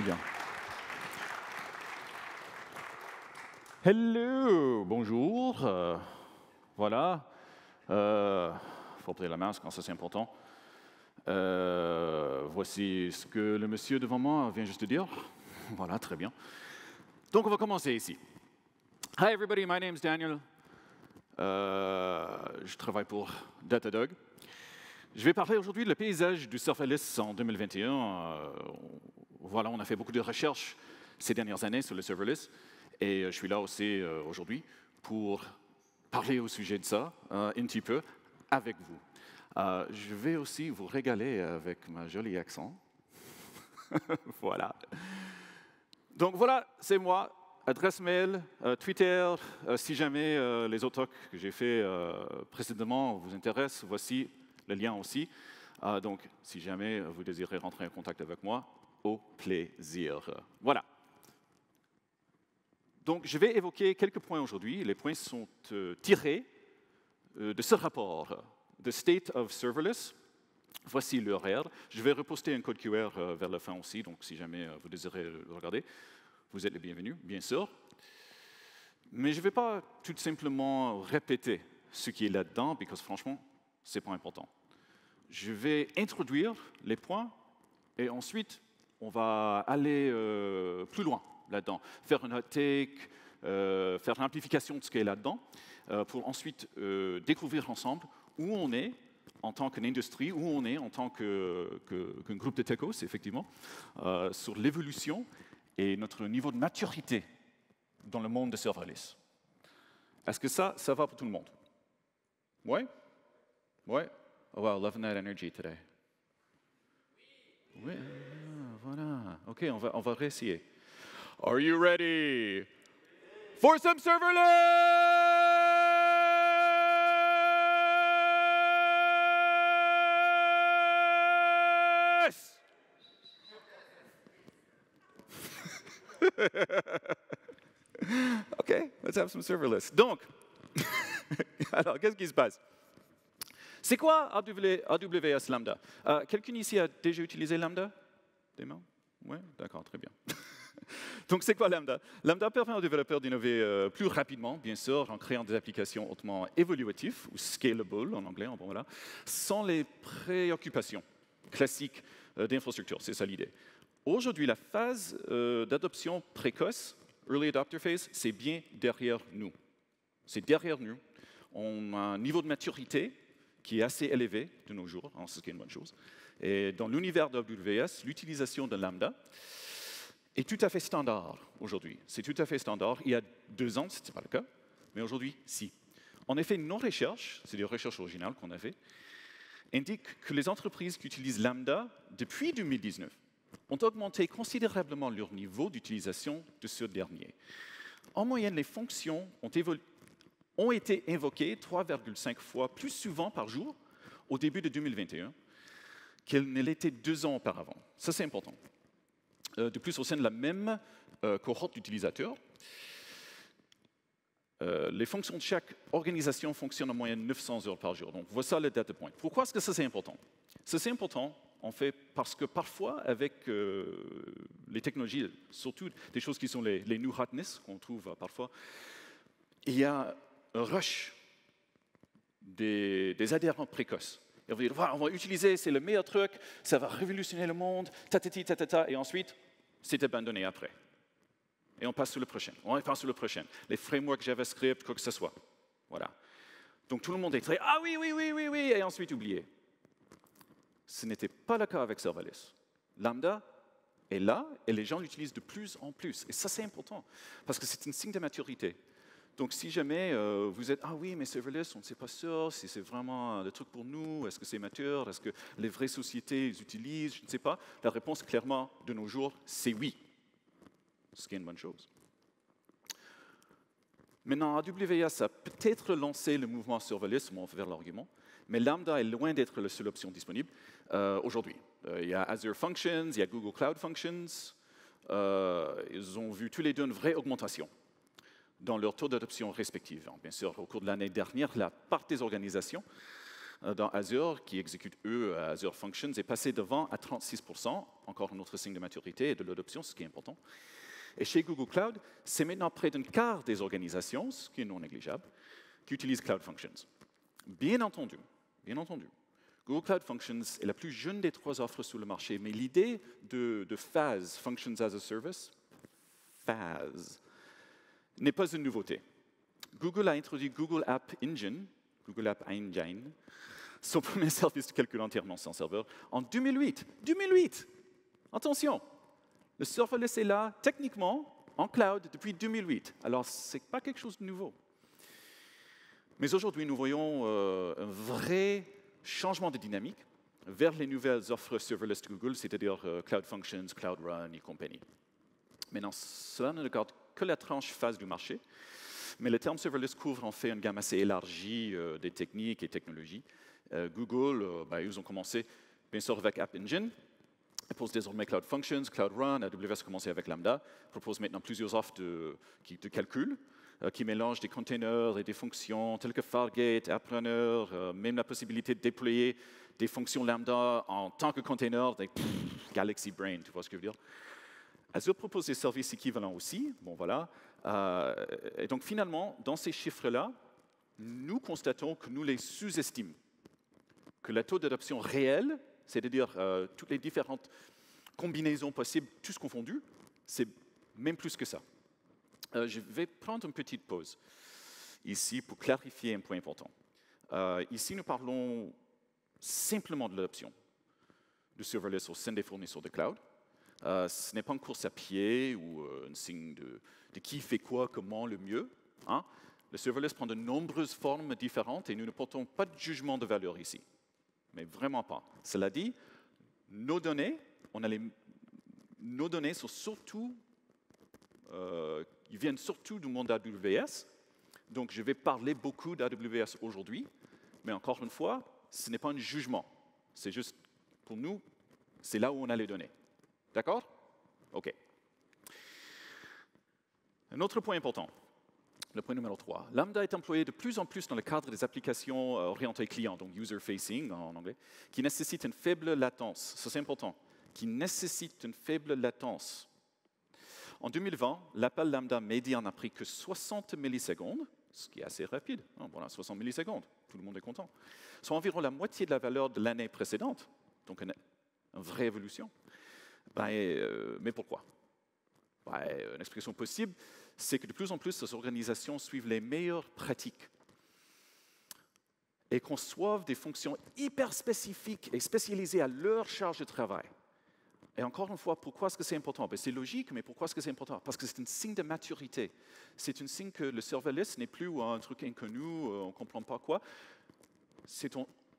Merci bien. Hello, bonjour. Voilà. Faut porter la masque, ça c'est important. Voici ce que le monsieur devant moi vient juste de dire. Voilà, très bien. Donc on va commencer ici. Hi everybody, my name is Daniel. Je travaille pour Datadog. Je vais parler aujourd'hui du paysage du serverless en 2021. Voilà, on a fait beaucoup de recherches ces dernières années sur le serverless. Et je suis là aussi aujourd'hui pour parler au sujet de ça un petit peu avec vous. Je vais aussi vous régaler avec ma jolie accent. Voilà. Donc voilà, c'est moi. Adresse mail, Twitter. Si jamais les autres talks que j'ai fait précédemment vous intéressent, voici le lien aussi. Donc si jamais vous désirez rentrer en contact avec moi, au plaisir. Voilà. Donc, je vais évoquer quelques points aujourd'hui. Les points sont tirés de ce rapport, The State of Serverless. Voici l'URL. Je vais reposter un code QR vers la fin aussi, donc si jamais vous désirez le regarder, vous êtes les bienvenus, bien sûr. Mais je ne vais pas tout simplement répéter ce qui est là-dedans, parce que franchement, ce n'est pas important. Je vais introduire les points, et ensuite, on va aller plus loin là-dedans, faire un hot take, faire l'amplification de ce qui est là-dedans, pour ensuite découvrir ensemble où on est en tant qu'industrie, où on est en tant qu'un groupe de techos, effectivement, sur l'évolution et notre niveau de maturité dans le monde de serverless. Est-ce que ça va pour tout le monde? Ouais? Ouais? Oh wow, loving that energy today. Oui, voilà. OK, on va réessayer. Are you ready for some serverless? OK, let's have some serverless. Donc, alors, qu'est-ce qui se passe? C'est quoi AWS Lambda? Quelqu'un ici a déjà utilisé Lambda? Des mains? Oui, d'accord, très bien. Donc, c'est quoi Lambda? Lambda permet aux développeurs d'innover plus rapidement, bien sûr, en créant des applications hautement évolutives, ou scalable en anglais, bon, voilà, sans les préoccupations classiques d'infrastructure. C'est ça l'idée. Aujourd'hui, la phase d'adoption précoce, Early Adopter Phase, c'est bien derrière nous. C'est derrière nous. On a un niveau de maturité qui est assez élevé de nos jours, ce qui est une bonne chose. Et dans l'univers d'AWS, l'utilisation de Lambda est tout à fait standard aujourd'hui. C'est tout à fait standard. Il y a 2 ans, ce n'était pas le cas, mais aujourd'hui, si. En effet, nos recherches, c'est des recherches originales qu'on a fait, indiquent que les entreprises qui utilisent Lambda depuis 2019 ont augmenté considérablement leur niveau d'utilisation de ce dernier. En moyenne, les fonctions ont été invoquées 3,5 fois plus souvent par jour au début de 2021 qu'elles ne l'étaient 2 ans auparavant. Ça, c'est important. De plus, au sein de la même cohorte d'utilisateurs, les fonctions de chaque organisation fonctionnent en moyenne 900 heures par jour. Donc, voilà le data point. Pourquoi est-ce que ça, c'est important? Ça, c'est important, en fait, parce que parfois, avec les technologies, surtout des choses qui sont les new hotness qu'on trouve parfois, il y a un rush des adhérents précoces. Et on va dire, voilà, on va utiliser, c'est le meilleur truc, ça va révolutionner le monde, tatati, tatata, et ensuite, c'est abandonné après. Et on passe sur le prochain, on passe sur le prochain. Les frameworks JavaScript, quoi que ce soit. Voilà. Donc tout le monde est très, ah oui, oui, oui, oui, oui, et ensuite oublié. Ce n'était pas le cas avec Serverless. Lambda est là, et les gens l'utilisent de plus en plus. Et ça, c'est important, parce que c'est un signe de maturité. Donc, si jamais vous êtes « Ah oui, mais serverless, on ne sait pas sûr si c'est vraiment le truc pour nous, est-ce que c'est mature, est-ce que les vraies sociétés les utilisent, je ne sais pas », la réponse, clairement, de nos jours, c'est oui. Ce qui est une bonne chose. Maintenant, AWS a peut-être lancé le mouvement serverless, on va faire l'argument, mais Lambda est loin d'être la seule option disponible aujourd'hui. Il y a Azure Functions, il y a Google Cloud Functions. Ils ont vu tous les deux une vraie augmentation dans leur taux d'adoption respectif. Bien sûr, au cours de l'année dernière, la part des organisations dans Azure, qui exécute Azure Functions, est passé de 20 à 36%, encore un autre signe de maturité et de l'adoption, ce qui est important. Et chez Google Cloud, c'est maintenant près d'un quart des organisations, ce qui est non négligeable, qui utilisent Cloud Functions. Bien entendu, Google Cloud Functions est la plus jeune des 3 offres sur le marché, mais l'idée de FAS, Functions as a Service, FAS, n'est pas une nouveauté. Google a introduit Google App Engine, son premier service de calcul entièrement sans serveur, en 2008. 2008! Attention! Le serverless est là, techniquement, en cloud, depuis 2008. Alors, ce n'est pas quelque chose de nouveau. Mais aujourd'hui, nous voyons un vrai changement de dynamique vers les nouvelles offres serverless de Google, c'est-à-dire Cloud Functions, Cloud Run et compagnie. Maintenant, cela ne regarde que la tranche phase du marché, mais le terme serverless couvre en fait une gamme assez élargie des techniques et technologies. Google, ils ont commencé bien sûr avec App Engine, propose désormais Cloud Functions, Cloud Run, AWS a commencé avec Lambda, propose maintenant plusieurs offres de calcul qui mélangent des containers et des fonctions telles que Fargate, AppRunner, même la possibilité de déployer des fonctions Lambda en tant que container, des Galaxy Brain, tu vois ce que je veux dire. Azure propose des services équivalents aussi, bon voilà. Et donc finalement, dans ces chiffres-là, nous constatons que nous les sous-estimons, que le taux d'adoption réel, c'est-à-dire toutes les différentes combinaisons possibles, tous confondus, c'est même plus que ça. Je vais prendre une petite pause ici pour clarifier un point important. Ici, nous parlons simplement de l'adoption du serverless au sein des fournisseurs de cloud. Ce n'est pas une course à pied ou un signe de qui fait quoi, comment, le mieux. Hein. Le serverless prend de nombreuses formes différentes et nous ne portons pas de jugement de valeur ici. Mais vraiment pas. Cela dit, nos données sont surtout, ils viennent surtout du monde AWS. Donc je vais parler beaucoup d'AWS aujourd'hui, mais encore une fois, ce n'est pas un jugement. C'est juste, pour nous, c'est là où on a les données. D'accord? OK. Un autre point important, le point numéro 3. Lambda est employé de plus en plus dans le cadre des applications orientées client, donc user-facing en anglais, qui nécessitent une faible latence. Ça, c'est important. Qui nécessitent une faible latence. En 2020, l'appel Lambda médian n'a pris que 60 millisecondes, ce qui est assez rapide. Voilà, 60 millisecondes, tout le monde est content. Soit environ la moitié de la valeur de l'année précédente, donc une vraie évolution. Mais pourquoi? Une expression possible, c'est que de plus en plus, ces organisations suivent les meilleures pratiques et conçoivent des fonctions hyper spécifiques et spécialisées à leur charge de travail. Et encore une fois, pourquoi est-ce que c'est important? C'est logique, mais pourquoi est-ce que c'est important? Parce que c'est un signe de maturité. C'est un signe que le serverless n'est plus un truc inconnu, on ne comprend pas quoi.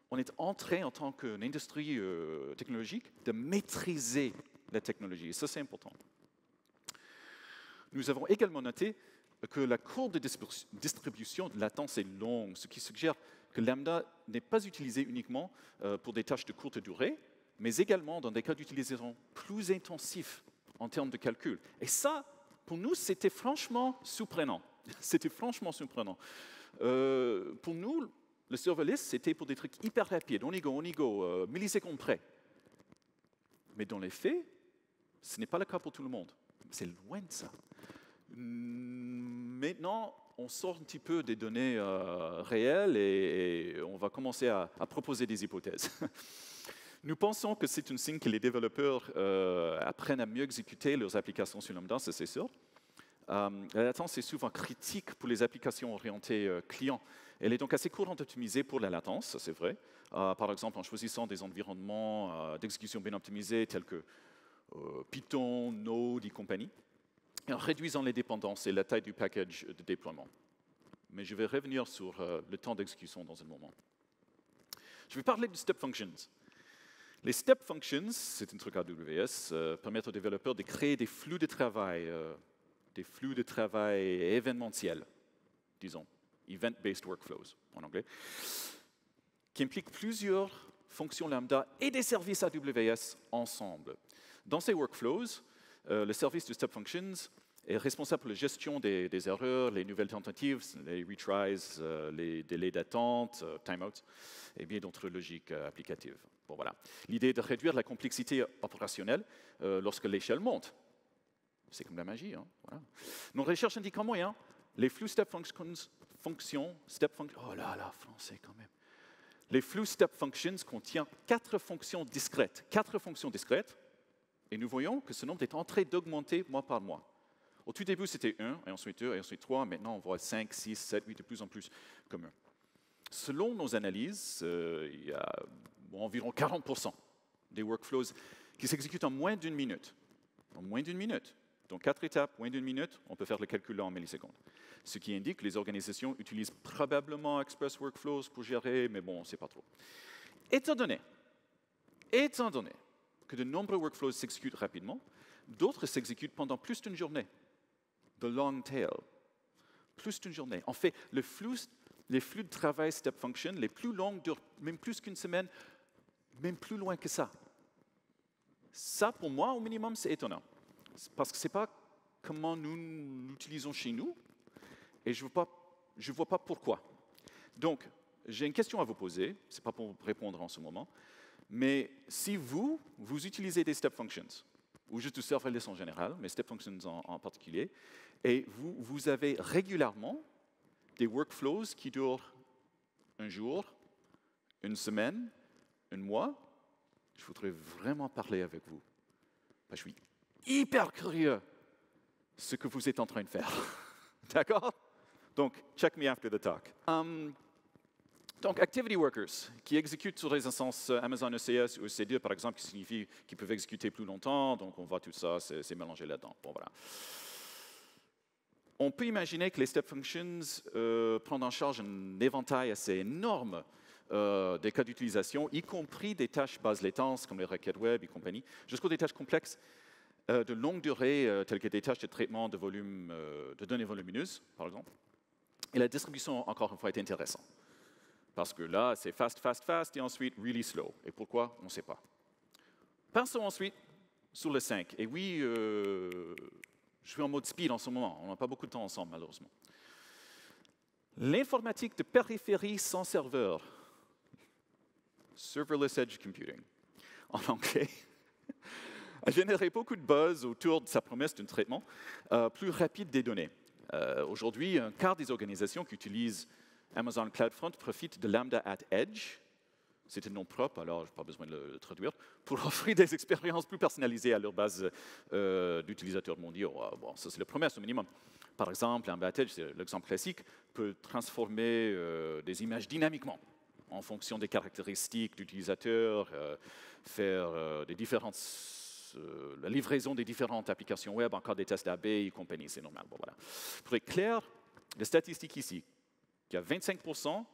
On est entré en tant qu'industrie technologique de maîtriser la technologie. Et ça, c'est important. Nous avons également noté que la courbe de distribution de latence est longue, ce qui suggère que Lambda n'est pas utilisé uniquement pour des tâches de courte durée, mais également dans des cas d'utilisation plus intensifs en termes de calcul. Et ça, pour nous, c'était franchement surprenant. C'était franchement surprenant. Pour nous, le serverless, c'était pour des trucs hyper rapides, on y go, millisecondes près. Mais dans les faits, ce n'est pas le cas pour tout le monde. C'est loin de ça. Maintenant, on sort un petit peu des données réelles et on va commencer à proposer des hypothèses. Nous pensons que c'est un signe que les développeurs apprennent à mieux exécuter leurs applications sur Lambda, ça c'est sûr. La latence est souvent critique pour les applications orientées clients. Elle est donc assez courante à optimiser pour la latence, ça c'est vrai. Par exemple, en choisissant des environnements d'exécution bien optimisés tels que Python, Node et compagnie, et en réduisant les dépendances et la taille du package de déploiement. Mais je vais revenir sur le temps d'exécution dans un moment. Je vais parler de Step Functions. Les Step Functions, c'est un truc AWS, permettent aux développeurs de créer des flux de travail événementiels, disons, Event-Based Workflows en anglais, qui impliquent plusieurs fonctions Lambda et des services AWS ensemble. Dans ces workflows, le service de Step Functions est responsable pour la gestion des erreurs, les nouvelles tentatives, les retries, les délais d'attente, timeouts, et bien d'autres logiques applicatives. Bon, voilà. L'idée est de réduire la complexité opérationnelle lorsque l'échelle monte. C'est comme la magie. Hein, voilà. Nos recherches indiquent en moyen les flux step functions, oh là là, français quand même. Les flux step functions contiennent 4 fonctions discrètes. 4 fonctions discrètes, et nous voyons que ce nombre est en train d'augmenter mois par mois. Au tout début, c'était 1, et ensuite 2, et ensuite 3. Maintenant, on voit 5, 6, 7, 8, de plus en plus comme 1. Selon nos analyses, il y a environ 40% des workflows qui s'exécutent en moins d'une minute. En moins d'une minute. Donc 4 étapes, moins d'une minute, on peut faire le calcul en millisecondes. Ce qui indique que les organisations utilisent probablement Express Workflows pour gérer, mais bon, on ne sait pas trop. Étant donné que de nombreux workflows s'exécutent rapidement, d'autres s'exécutent pendant plus d'une journée. The long tail. Plus d'une journée. En fait, les flux de travail step function, les plus longs durent même plus qu'une semaine, même plus loin que ça. Ça, pour moi, au minimum, c'est étonnant. Parce que ce n'est pas comment nous l'utilisons chez nous, et je ne vois pas pourquoi. Donc, j'ai une question à vous poser, ce n'est pas pour répondre en ce moment, mais si vous utilisez des step functions, ou juste du serverless en général, mais step functions en particulier, et vous avez régulièrement des workflows qui durent un jour, une semaine, un mois, je voudrais vraiment parler avec vous. Je suis hyper curieux ce que vous êtes en train de faire. D'accord? Donc, check me after the talk. Donc, activity workers, qui exécutent sur les instances Amazon ECS ou EC2, par exemple, qui signifie qu'ils peuvent exécuter plus longtemps. Donc, on voit tout ça, c'est mélangé là-dedans. Bon, voilà. On peut imaginer que les step functions prennent en charge un éventail assez énorme des cas d'utilisation, y compris des tâches bases latences, comme les requêtes web et compagnie, jusqu'aux des tâches complexes de longue durée, telles que des tâches de traitement de données volumineuses, par exemple. Et la distribution, encore une fois, est intéressante. Parce que là, c'est fast, fast, fast, et ensuite really slow. Et pourquoi? On ne sait pas. Passons ensuite sur le 5. Et oui, je suis en mode speed en ce moment. On n'a pas beaucoup de temps ensemble, malheureusement. L'informatique de périphérie sans serveur. Serverless Edge Computing, en anglais, a généré beaucoup de buzz autour de sa promesse d'un traitement plus rapide des données. Aujourd'hui, un quart des organisations qui utilisent Amazon CloudFront profitent de Lambda at Edge, c'est un nom propre, alors je n'ai pas besoin de le traduire, pour offrir des expériences plus personnalisées à leur base d'utilisateurs mondiaux. Bon, ça c'est la promesse au minimum. Par exemple, Lambda at Edge, c'est l'exemple classique, peut transformer des images dynamiquement en fonction des caractéristiques d'utilisateurs, faire la livraison des différentes applications web, encore des tests d'AB et compagnie, c'est normal. Bon, voilà. Pour être clair, les statistiques ici, il y a 25%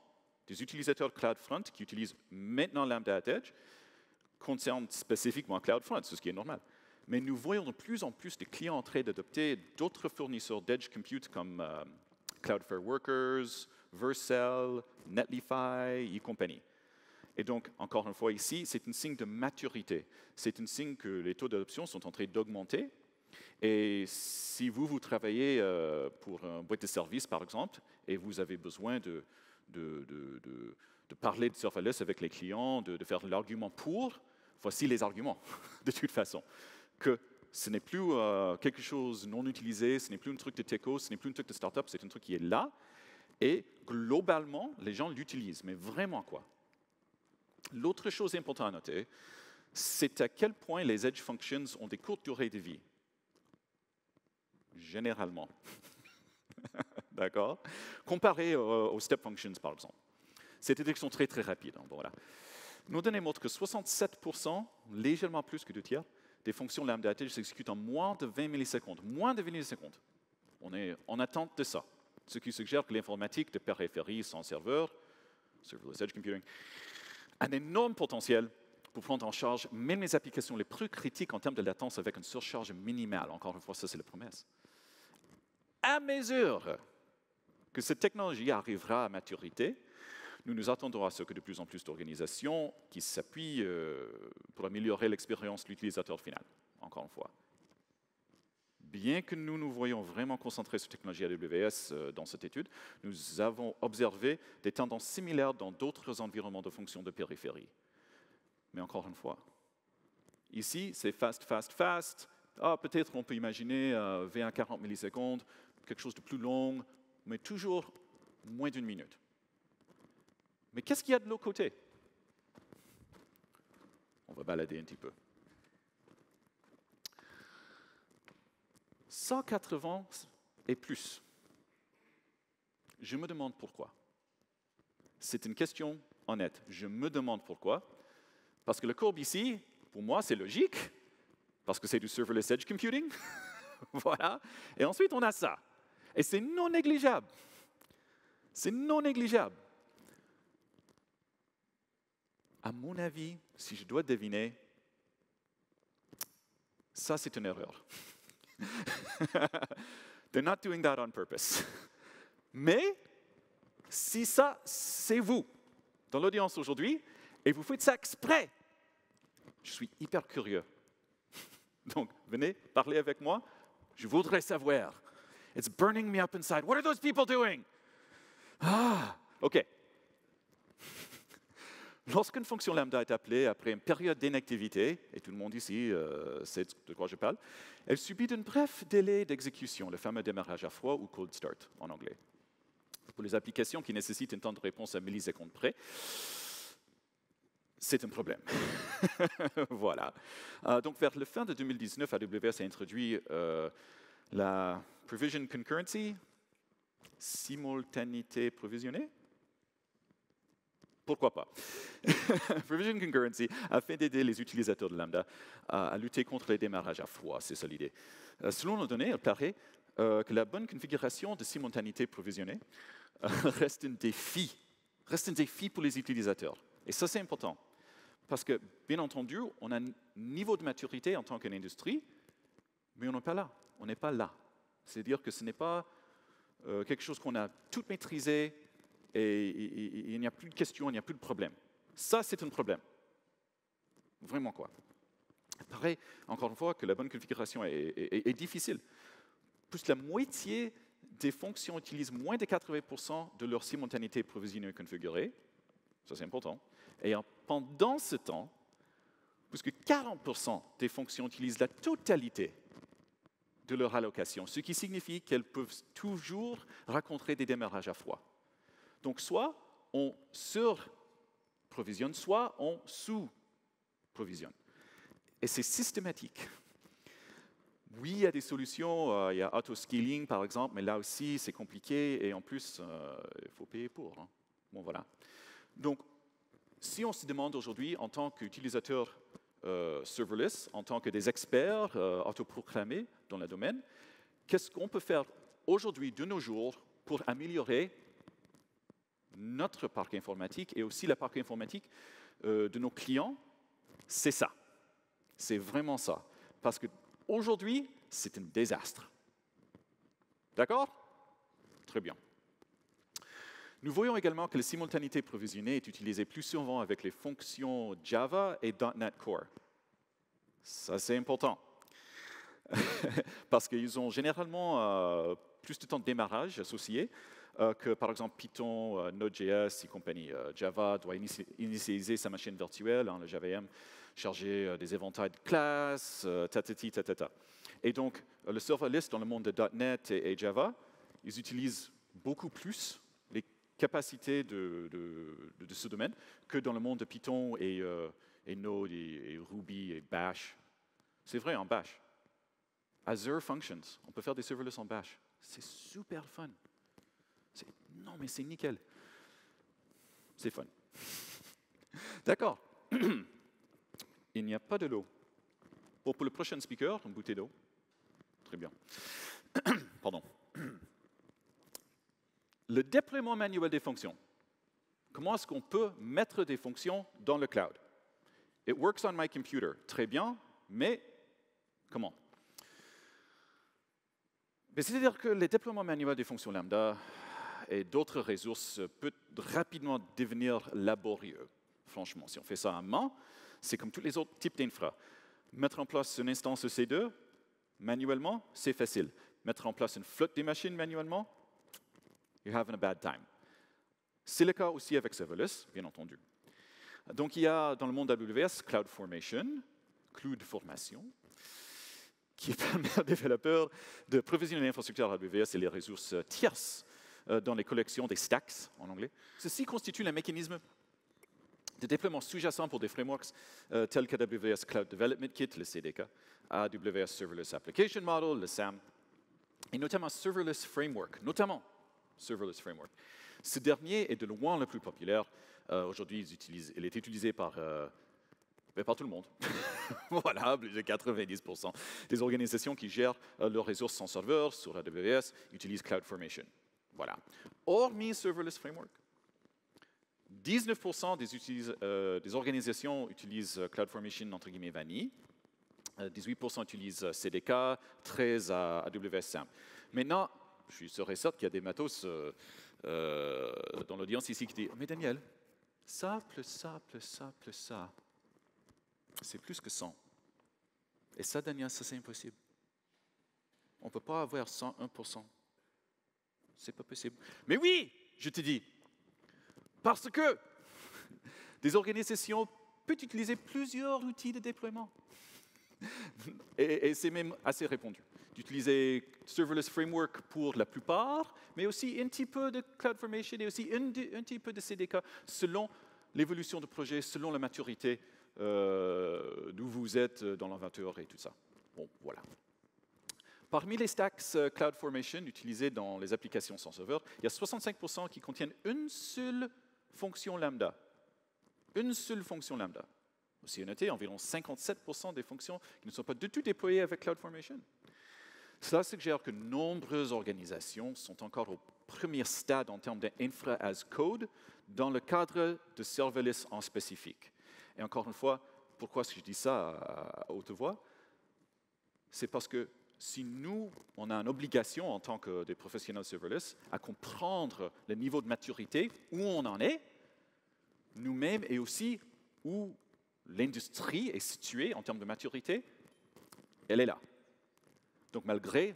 des utilisateurs CloudFront qui utilisent maintenant Lambda at Edge concernent spécifiquement CloudFront, ce qui est normal. Mais nous voyons de plus en plus de clients en train d'adopter d'autres fournisseurs d'Edge Compute comme Cloudflare Workers, Vercel, Netlify et compagnie. Et donc, encore une fois ici, c'est un signe de maturité. C'est un signe que les taux d'adoption sont en train d'augmenter. Et si vous travaillez pour une boîte de service, par exemple, et vous avez besoin de parler de serverless avec les clients, de faire l'argument pour, voici les arguments, de toute façon. Que ce n'est plus quelque chose non utilisé, ce n'est plus un truc de techo, ce n'est plus un truc de startup, c'est un truc qui est là. Et globalement, les gens l'utilisent. Mais vraiment quoi? L'autre chose importante à noter, c'est à quel point les Edge Functions ont des courtes durées de vie. Généralement. D'accord? Comparé aux Step Functions, par exemple. C'est-à-dire qu'ils sont très, très rapides. Hein. Bon, voilà. Nos données montrent que 67%, légèrement plus que 2 tiers, des fonctions Lambda at Edge s'exécutent en moins de 20 millisecondes. Moins de 20 millisecondes. On est en attente de ça. Ce qui suggère que l'informatique de périphérie sans serveur, Serverless Edge Computing, a un énorme potentiel pour prendre en charge même les applications les plus critiques en termes de latence avec une surcharge minimale. Encore une fois, ça c'est la promesse. À mesure que cette technologie arrivera à maturité, nous nous attendons à ce que de plus en plus d'organisations qui s'appuient pour améliorer l'expérience de l'utilisateur final. Encore une fois. bien que nous nous voyons vraiment concentrés sur la technologie AWS dans cette étude, nous avons observé des tendances similaires dans d'autres environnements de fonction de périphérie. Mais encore une fois, ici, c'est fast, fast, fast. Ah, peut-être on peut imaginer 20 à 40 millisecondes, quelque chose de plus long, mais toujours moins d'une minute. Mais qu'est-ce qu'il y a de l'autre côté? On va balader un petit peu. 180 et plus. Je me demande pourquoi. C'est une question honnête. Je me demande pourquoi. Parce que le courbe ici, pour moi, c'est logique, parce que c'est du serverless edge computing. Voilà. Et ensuite, on a ça. Et c'est non négligeable. C'est non négligeable. À mon avis, si je dois deviner, ça, c'est une erreur. They're not doing that on purpose. Mais si ça, c'est vous, dans l'audience aujourd'hui, et vous faites ça exprès, je suis hyper curieux. Donc, venez parler avec moi. Je voudrais savoir. It's burning me up inside. What are those people doing? Ah, OK. Lorsqu'une fonction lambda est appelée après une période d'inactivité, et tout le monde ici sait de quoi je parle, elle subit un bref délai d'exécution, le fameux démarrage à froid ou cold start en anglais. Pour les applications qui nécessitent un temps de réponse à millisecondes près, c'est un problème. Voilà. Donc, vers la fin de 2019, AWS a introduit la Provision Concurrency, simultanéité provisionnée. Pourquoi pas? Provision Concurrency afin d'aider les utilisateurs de Lambda à lutter contre les démarrages à froid, c'est ça l'idée. Selon nos données, il paraît que la bonne configuration de simultanéité provisionnée reste un défi pour les utilisateurs. Et ça, c'est important. Parce que, bien entendu, on a un niveau de maturité en tant qu'industrie, mais on n'est pas là. On n'est pas là. C'est-à-dire que ce n'est pas quelque chose qu'on a tout maîtrisé et il n'y a plus de questions, il n'y a plus de problème. Ça, c'est un problème. Vraiment quoi. Il paraît, encore une fois, que la bonne configuration est difficile. Plus la moitié des fonctions utilisent moins de 80% de leur simultanéité provisionnée configurée. Ça, c'est important. Et pendant ce temps, plus que 40% des fonctions utilisent la totalité de leur allocation, ce qui signifie qu'elles peuvent toujours rencontrer des démarrages à froid. Donc, soit on sur-provisionne, soit on sous-provisionne. Et c'est systématique. Oui, il y a des solutions, il y a auto-scaling par exemple, mais là aussi c'est compliqué et en plus, il faut payer pour. Hein. Bon, voilà. Donc, si on se demande aujourd'hui en tant qu'utilisateur serverless, en tant que des experts autoproclamés dans le domaine, qu'est-ce qu'on peut faire aujourd'hui, de nos jours, pour améliorer notre parc informatique et aussi la parc informatique de nos clients? C'est ça. C'est vraiment ça. Parce qu'aujourd'hui, c'est un désastre. D'accord? Très bien. Nous voyons également que la simultanéité provisionnée est utilisée plus souvent avec les fonctions Java et .NET Core. Ça, c'est important. Parce qu'ils ont généralement plus de temps de démarrage associé que, par exemple, Python, Node.js et compagnie. Java doit initialiser sa machine virtuelle, le JVM, charger des éventails de classes, tatati, tatata. Et donc, le serverless dans le monde de .NET et Java, ils utilisent beaucoup plus les capacités de ce domaine que dans le monde de Python et Node et Ruby et Bash. C'est vrai, en Bash. Azure Functions, on peut faire des serverless en Bash. C'est super fun. Non, mais c'est nickel. C'est fun. D'accord. Il n'y a pas de l'eau. Pour le prochain speaker, une bouteille d'eau. Très bien. Pardon. Le déploiement manuel des fonctions. Comment est-ce qu'on peut mettre des fonctions dans le cloud? It works on my computer. Très bien, mais comment? C'est-à-dire que le déploiement manuel des fonctions lambda et d'autres ressources peut rapidement devenir laborieux. Franchement, si on fait ça à main, c'est comme tous les autres types d'infra. Mettre en place une instance EC2, Manuellement, c'est facile. Mettre en place une flotte des machines manuellement, you're having a bad time. C'est le cas aussi avec serverless, bien entendu. Donc, il y a dans le monde AWS CloudFormation, qui permet aux développeurs de provisionner l'infrastructure AWS et les ressources tierces dans les collections des stacks, en anglais. Ceci constitue le mécanisme de déploiement sous-jacent pour des frameworks tels qu'AWS Cloud Development Kit, le CDK, AWS Serverless Application Model, le SAM, et notamment Serverless Framework, Ce dernier est de loin le plus populaire. Aujourd'hui, il est utilisé par tout le monde. Voilà, plus de 90% des organisations qui gèrent leurs ressources sans serveur sur AWS utilisent CloudFormation. Voilà. Hormis Serverless Framework, 19% des organisations utilisent CloudFormation entre guillemets vanille, 18% utilisent CDK, 13% à AWS SAM. Maintenant, je suis sûr et certain qu'il y a des matos dans l'audience ici qui disent « Mais Daniel, ça plus ça plus ça plus ça, c'est plus que 100. Et ça, Daniel, ça c'est impossible. On ne peut pas avoir 101%. C'est pas possible. » Mais oui, je te dis, parce que des organisations peuvent utiliser plusieurs outils de déploiement. Et c'est même assez répandu. D'utiliser Serverless Framework pour la plupart, mais aussi un petit peu de CloudFormation et aussi un petit peu de CDK selon l'évolution du projet, selon la maturité d'où vous êtes dans l'aventure et tout ça. Bon, voilà. Parmi les stacks CloudFormation utilisés dans les applications sans serveur, il y a 65% qui contiennent une seule fonction lambda. Une seule fonction lambda. Aussi à noter, environ 57% des fonctions qui ne sont pas du tout déployées avec CloudFormation. Cela suggère que nombreuses organisations sont encore au premier stade en termes d'infra as code dans le cadre de serverless en spécifique. Et encore une fois, pourquoi est-ce que je dis ça à haute voix? C'est parce que si nous, on a une obligation en tant que des professionnels serverless à comprendre le niveau de maturité, où on en est, nous-mêmes, et aussi où l'industrie est située en termes de maturité, elle est là. Donc malgré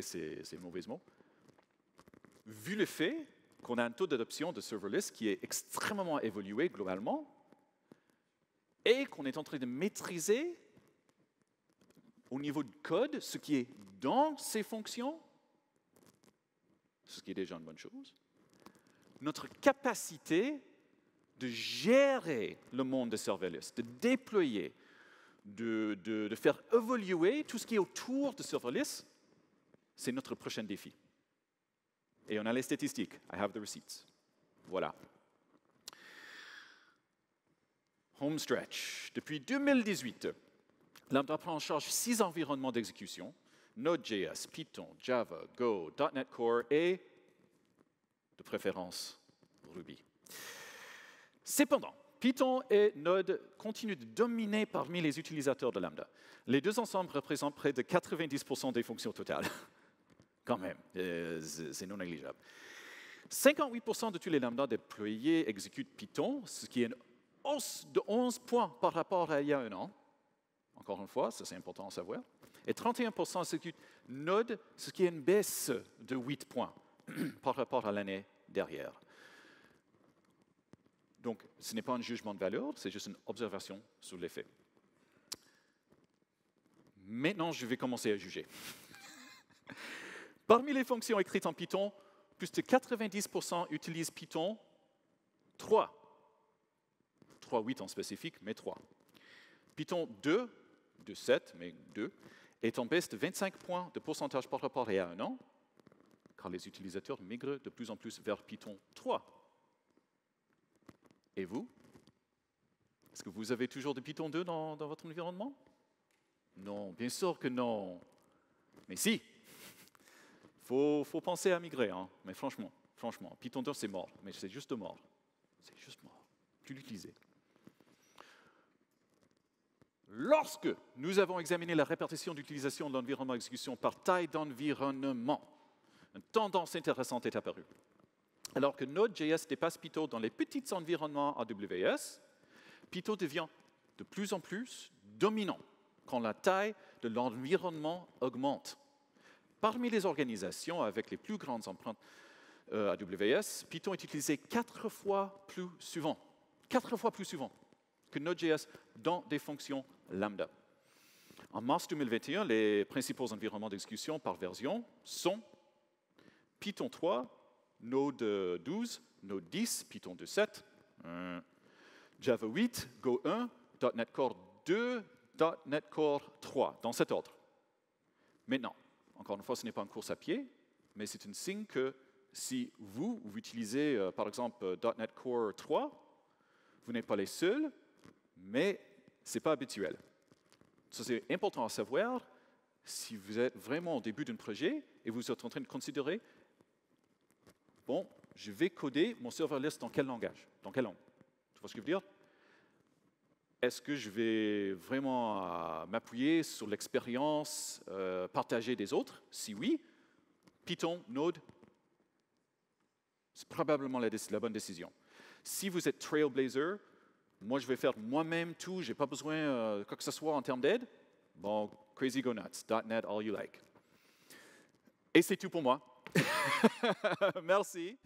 c'est le mauvais mot, vu le fait qu'on a un taux d'adoption de serverless qui est extrêmement évolué globalement, et qu'on est en train de maîtriser au niveau du code ce qui est dans ces fonctions, ce qui est déjà une bonne chose, notre capacité de gérer le monde de serverless, de déployer, de faire évoluer tout ce qui est autour de serverless, c'est notre prochain défi. Et on a les statistiques. I have the receipts. Voilà. Home stretch. Depuis 2018, Lambda prend en charge 6 environnements d'exécution, Node.js, Python, Java, Go, .NET Core et, de préférence, Ruby. Cependant, Python et Node continuent de dominer parmi les utilisateurs de Lambda. Les deux ensemble représentent près de 90% des fonctions totales. Quand même, c'est non négligeable. 58% de tous les Lambda déployés exécutent Python, ce qui est une hausse de 11 points par rapport à il y a un an. Encore une fois, ça c'est important à savoir. Et 31% exécutent Node, ce qui est une baisse de 8 points par rapport à l'année derrière. Donc, ce n'est pas un jugement de valeur, c'est juste une observation sur les faits. Maintenant, je vais commencer à juger. Parmi les fonctions écrites en Python, plus de 90% utilisent Python 3. 3.8 en spécifique, mais 3. Python 2, de 7, mais 2, est en baisse de 25 points de pourcentage par rapport à il y a un an, car les utilisateurs migrent de plus en plus vers Python 3. Et vous? Est-ce que vous avez toujours de Python 2 dans votre environnement? Non, bien sûr que non. Mais si, faut penser à migrer, hein. Mais franchement, Python 2 c'est mort, mais c'est juste mort. C'est juste mort. Plus l'utiliser. Lorsque nous avons examiné la répartition d'utilisation de l'environnement d'exécution par taille d'environnement, une tendance intéressante est apparue. Alors que Node.js dépasse Python dans les petits environnements AWS, Python devient de plus en plus dominant quand la taille de l'environnement augmente. Parmi les organisations avec les plus grandes empreintes AWS, Python est utilisé 4 fois plus souvent que Node.js dans des fonctions lambda. En mars 2021, les principaux environnements d'exécution par version sont Python 3, Node 12, Node 10, Python 2.7, Java 8, Go 1, .NET Core 2, .NET Core 3, dans cet ordre. Maintenant, encore une fois, ce n'est pas une course à pied, mais c'est un signe que si vous utilisez, par exemple, .NET Core 3, vous n'êtes pas les seuls, mais ce n'est pas habituel. Ça, c'est important à savoir si vous êtes vraiment au début d'un projet et vous êtes en train de considérer, bon, je vais coder mon serverless dans quel langage, dans quelle langue. Tu vois ce que je veux dire? Est-ce que je vais vraiment m'appuyer sur l'expérience partagée des autres? Si oui, Python, Node, c'est probablement la bonne décision. Si vous êtes Trailblazer, moi je vais faire moi-même tout, je n'ai pas besoin de quoi que ce soit en termes d'aide. Bon, crazy go nuts, .NET all you like. Et c'est tout pour moi. Merci.